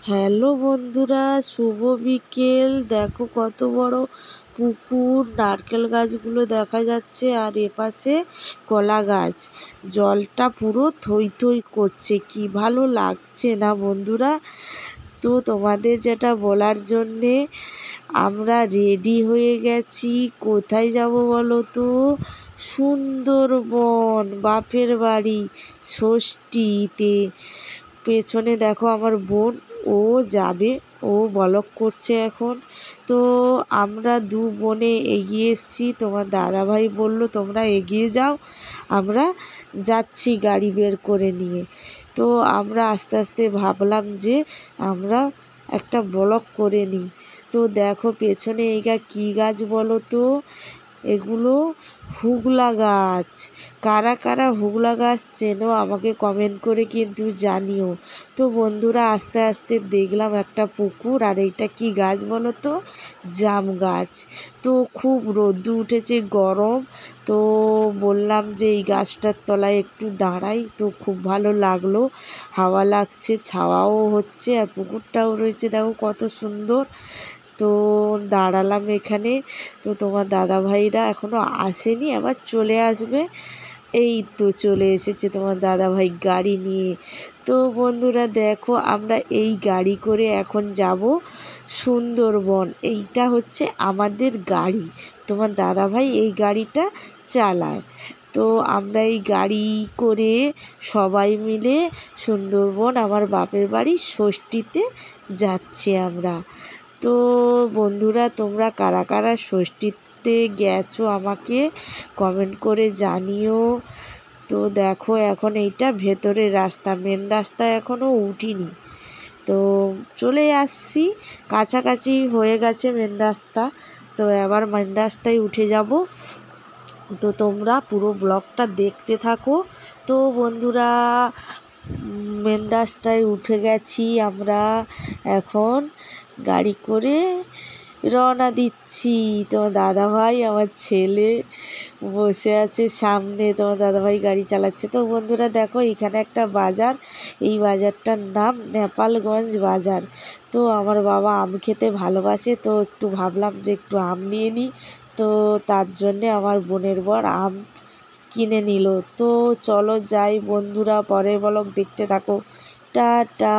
Hello বন্ধুরা, শুভ বিকেল। দেখো কত বড় পুকুর, নারকেল গাছগুলো দেখা যাচ্ছে আর এপাশে কলা গাছ। জলটা পুরো থই থই করছে, কি ভালো লাগছে না বন্ধুরা। তো তোমাদের যেটা বলার জন্যে আমরা রেডি হয়ে গেছি। কোথায় যাব বলো তো? সুন্দরবন, বাপের বাড়ি ষষ্ঠীতে। পেছনে দেখো আমার বোন, ও যাবে, ও বলক করছে এখন। তো আমরা দু বোনে এগিয়ে এসছি। তোমার দাদাভাই বলল তোমরা এগিয়ে যাও, আমরা যাচ্ছি গাড়ি বের করে নিয়ে। তো আমরা আস্তে আস্তে ভাবলাম যে আমরা একটা ব্লগ করে নিই। তো দেখো পেছনে এইটা কী গাছ বলো তো? এগুলো হুগলা গাছ। কারা কারা হুগলা গাছ চেনো আমাকে কমেন্ট করে কিন্তু জানিও। তো বন্ধুরা আস্তে আস্তে দেখলাম একটা পুকুর, আর এইটা কি গাছ বলো তো? জাম গাছ। তো খুব রোদ্দুর উঠেছে, গরম। তো বললাম যে এই গাছটার তলায় একটু দাঁড়াই। তো খুব ভালো লাগলো, হাওয়া লাগছে, ছাওয়াও হচ্ছে, আর পুকুরটাও রয়েছে দেখো কত সুন্দর। তো দাঁড়ালাম এখানে। তো তোমার দাদাভাইরা এখনও আসেনি, আবার চলে আসবে। এই তো চলে এসেছে তোমার দাদাভাই গাড়ি নিয়ে। তো বন্ধুরা দেখো আমরা এই গাড়ি করে এখন যাব সুন্দরবন। এইটা হচ্ছে আমাদের গাড়ি, তোমার দাদাভাই এই গাড়িটা চালায়। তো আমরা এই গাড়ি করে সবাই মিলে সুন্দরবন, আমার বাপের বাড়ি ষষ্ঠীতে যাচ্ছি আমরা। তো বন্ধুরা তোমরা কারা কারা ষষ্ঠীতে গেছো আমাকে কমেন্ট করে জানিও। তো দেখো এখন এইটা ভেতরের রাস্তা, মেন রাস্তায় এখনও উঠিনি। তো চলে আসছি, কাছাকাছি হয়ে গেছে মেন রাস্তা। তো এবার মেন রাস্তায় উঠে যাব। তো তোমরা পুরো ব্লগটা দেখতে থাকো। তো বন্ধুরা মেন রাস্তায় উঠে গেছি আমরা, এখন গাড়ি করে রওনা দিচ্ছি। তোমার দাদাভাই আমার ছেলে বসে আছে সামনে, তোমার দাদাভাই গাড়ি চালাচ্ছে। তো বন্ধুরা দেখো এখানে একটা বাজার, এই বাজারটার নাম নেপালগঞ্জ বাজার। তো আমার বাবা আম খেতে ভালোবাসে, তো একটু ভাবলাম যে একটু আম নিয়ে নিই। তো তার জন্যে আমার বোনের বর আম কিনে নিল। তো চলো যাই বন্ধুরা, পরের ব্লগ দেখতে থাকো। টাটা।